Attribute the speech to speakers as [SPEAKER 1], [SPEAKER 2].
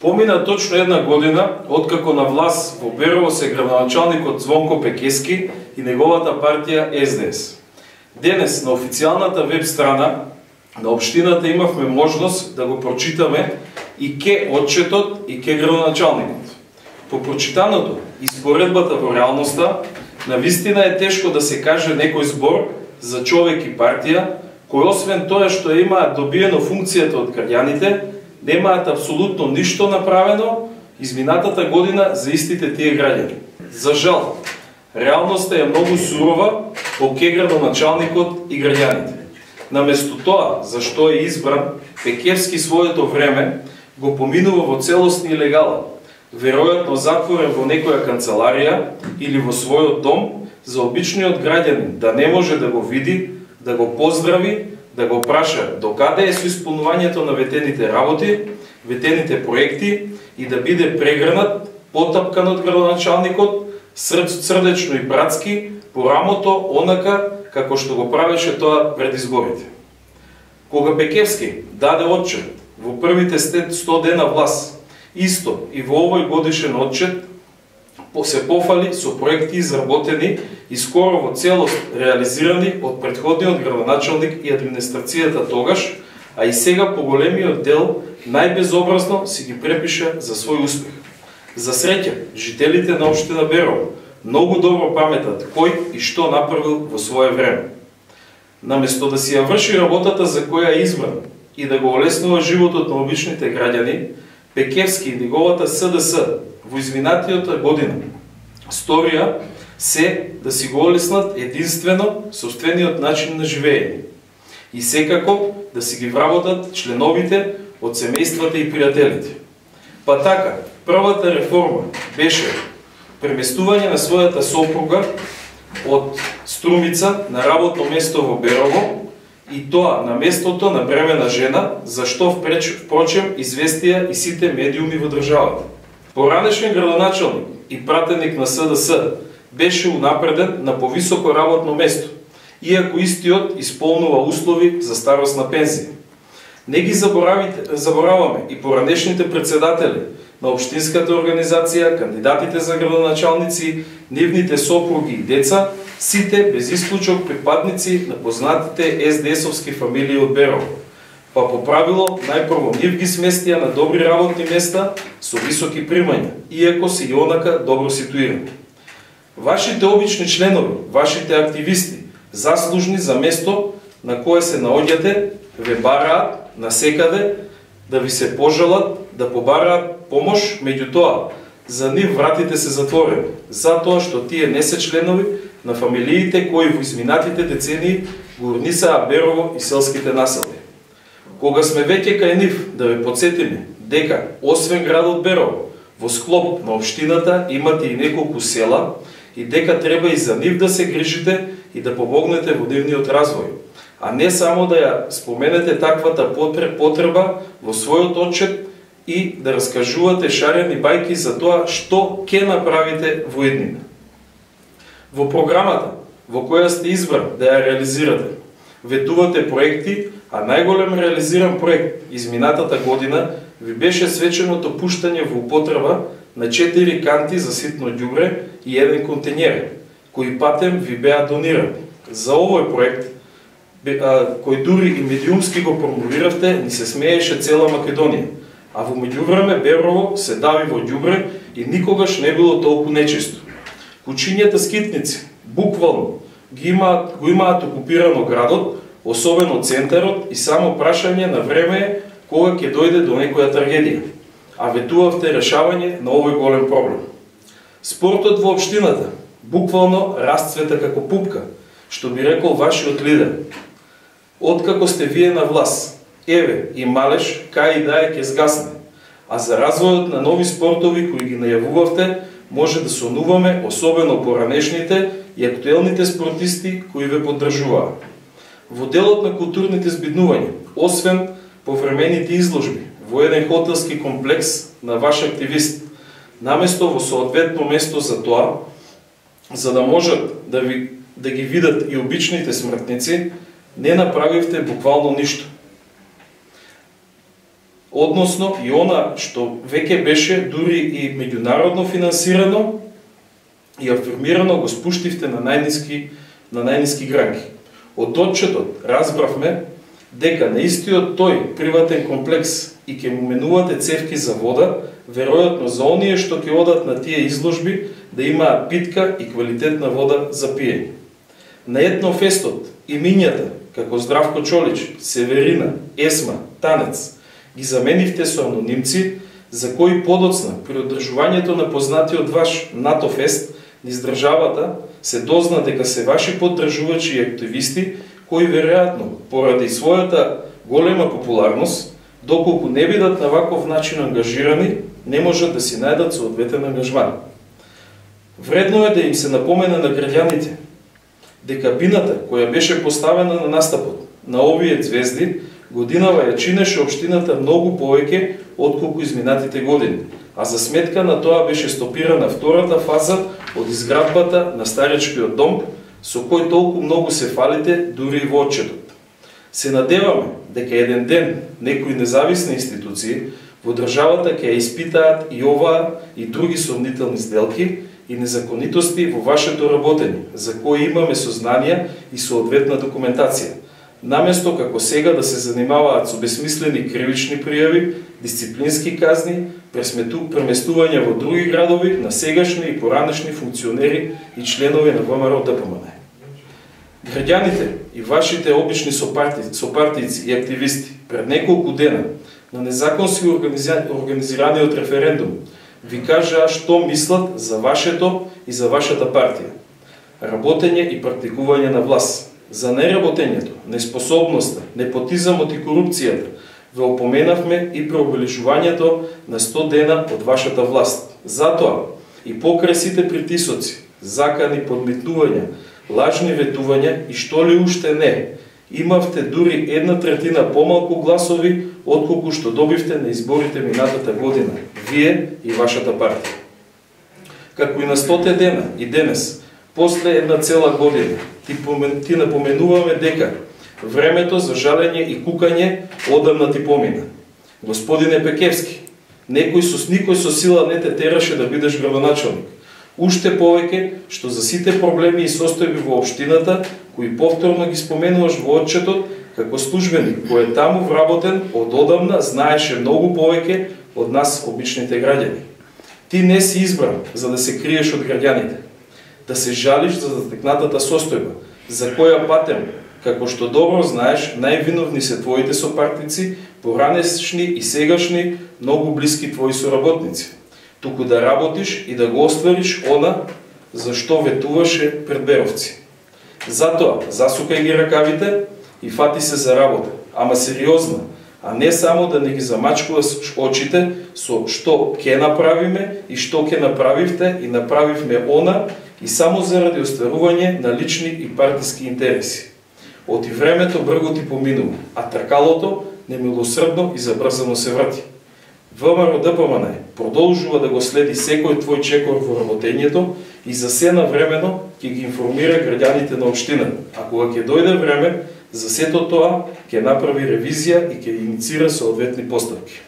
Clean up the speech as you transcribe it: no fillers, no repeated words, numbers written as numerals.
[SPEAKER 1] Помина точно една година, откако на власт во Берово се градоначалникот Звонко Пекевски и неговата партија СДС. Денес на официјалната веб страна на општината имавме можност да го прочитаме и ке отчетот и ке градоначалникот. По прочитаното и споредбата во реалноста, навистина е тешко да се каже некој збор за човек и партија, кои освен тоа што имаат добиено функцијата од граѓаните, немаат апсолутно ништо направено изминатата година за истите тие граѓани. За жал, реалноста е многу сурова по ке градоначалникот и граѓаните. Наместо тоа, зашто е избран, Пекевски своето време го поминува во целосни илегала, веројатно затворен во некоја канцеларија или во својот дом, за обичниот граѓанин да не може да го види, да го поздрави, да го праша докаде е со исполнувањето на ветените работи, ветените проекти и да биде прегрнат, потапкан од градоначалникот, срдечно и братски, по рамото, онака како што го правеше тоа пред изборите. Кога Пекевски даде отчет во првите 100 дена власт, исто и во овој годишен отчет се пофали со проекти изработени и скоро во целост реализирани од претходниот градоначалник и администрацијата тогаш, а и сега поголемиот дел најбезобразно си ги препиша за свој успех. За среќа, жителите на општина Берово многу добро паметат кој и што направил во свое време. Наместо да си ја врши работата за која е избран и да го олеснува животот на обичните граѓани, Пекевски и неговата СДС во изминатиот година сторија се да си го олеснат единствено собствениот начин на живење и секако да си ги вработат членовите од семејствата и пријателите. Па така, првата реформа беше преместување на својата сопруга од Струмица на работно место во Берово, и тоа на местото на бремена жена, за што впрочем известија и сите медиуми во државата. Поранешен градоначалник и пратеник на СДС беше унапреден на повисоко работно место, иако истиот исполнува услови за старосна пензија. Не ги забораваме и поранешните председатели на општинската организација, кандидатите за градоначалници, нивните сопруги и деца, сите без исклучок припадници на познатите СДСовски фамилии од Берово. Па по правило, најпрво нив ги сместија на добри работни места со високи примања, иако се и онака добро ситуирани. Вашите обични членови, вашите активисти, заслужни за место на кое се наоѓате, ве бараат насекаде да ви се пожелат, да побараат помош, меѓутоа, за нив вратите се затворени, затоа што тие не се членови на фамилиите кои во изминатите децении го урнисаа Берово и селските населби. Кога сме веќе кај нив, да ве подсетиме дека, освен градот Берово, во склоп на општината имате и неколку села и дека треба и за нив да се грижите и да помогнете во нивниот развој, а не само да ја споменете таквата потреба во својот отчет и да раскажувате шарени бајки за тоа што ќе направите во иднина. Во програмата, во која сте избран да ја реализирате, ветувате проекти, а најголем реализиран проект изминатата година ви беше свеченото пуштање во употреба на 4 канти за ситно ѓубре и 1 контењер, кои патем ви беа донирани. За овој проект, кој дури и медиумски го промовиравте, ни се смееше цела Македонија, а во меѓувреме Берово се дави во ѓубре и никогаш не било толку нечисто. Кучињата скитници, буквално, го имаат окупирано градот, особено центарот, и само прашање на време е кога ќе дојде до некоја трагедија, а ветувавте решавање на овој голем проблем. Спортот во општината буквално расцвета како пупка, што би рекол вашиот лидер. Откако сте вие на власт, еве и малеш кај и да е ќе згасне, а за развојот на нови спортови кои ги најавувавте, може да сонуваме особено поранешните и актуелните спортисти кои ве поддржуваа. Во делот на културните збиднувања, освен повремените изложби во еден хотелски комплекс на ваш активист, наместо во соодветно место за тоа, за да можат да ги видат и обичните смртници, не направивте буквално ништо. односно и она што веќе беше дури и меѓународно финансирано и афирмирано го спуштивте на најниски гранки. Од отчетот разбравме дека на истиот тој приватен комплекс и ќе му менувате цевки за вода, веројатно за оние што ќе одат на тие изложби да имаат питка и квалитетна вода за пиење. На Етнофестот имињата како Здравко Чолич, Северина, Есма, Танец ги заменивте со анонимци, за кои подоцна при одржувањето на познатиот ваш Натофест низ државата се дозна дека се ваши поддржувачи и активисти кои веројатно поради својата голема популарност, доколку не бидат на ваков начин ангажирани, не можат да си најдат соодветен ангажман. Вредно е да им се напомена на граѓаните дека бината која беше поставена на настапот на овие звезди годинава ја чинеше општината многу повеќе отколку изминатите години, а за сметка на тоа беше стопирана втората фаза од изградбата на старечкиот дом, со кој толку многу се фалите дури и во отчетот. Се надеваме дека еден ден некои независни институции во државата ќе ја испитаат и оваа и други сомнителни сделки и незаконитости во вашето работење, за кои имаме сознанија и соодветна документација, наместо како сега да се занимаваат со бесмислени кривични пријави, дисциплински казни, преместување во други градови на сегашни и поранешни функционери и членови на ВМРО ДПМН. Граѓаните и вашите обични сопартици и активисти пред неколку дена на незаконски организираниот референдум ви кажаа што мислат за вашето и за вашата партија. Работење и практикување на власт. За неработењето, неспособноста, непотизамот и корупцијата ве опоменавме и преобележувањето на 100 дена од вашата власт. Затоа и покрај сите притисоци, закани, подмитнувања, лажни ветувања и што ли уште не, имавте дури 1/3 помалку гласови отколку што добивте на изборите минатата година, вие и вашата партија. Како и на 100 дена и денес, после една цела година, ти напоменуваме дека времето за жалење и кукање одамна ти помина. Господине Пекевски, никој со сила не те тераше да бидеш градоначалник. Уште повеќе што за сите проблеми и состојби во општината, кои повторно ги споменуваш во отчетот, како службеник кој е таму вработен од одамна, знаеше многу повеќе од нас обичните граѓани. Ти не си избран за да се криеш од граѓаните, да се жалиш за затекнатата состојба, за која патем, како што добро знаеш, највиновни се твоите сопартици, поранешни и сегашни, многу блиски твои соработници, туку да работиш и да го оствариш она за што ветуваше пред Беровци. Затоа, засукај ги ракавите и фати се за работа, ама сериозна, а не само да не ги замачкуваш очите со што ќе направиме и што ќе направивте и направивме она и само заради остварување на лични и партиски интереси. Оти времето брго ти поминува, а тркалото немилосрдно и забрзано се врати. ВМРО ДПМН продолжува да го следи секој твој чекор во работењето и за се навремено ќе ги информира граѓаните на општината, а кога ќе дојде време, за сето тоа ќе направи ревизија и ќе инициира соодветни постапки.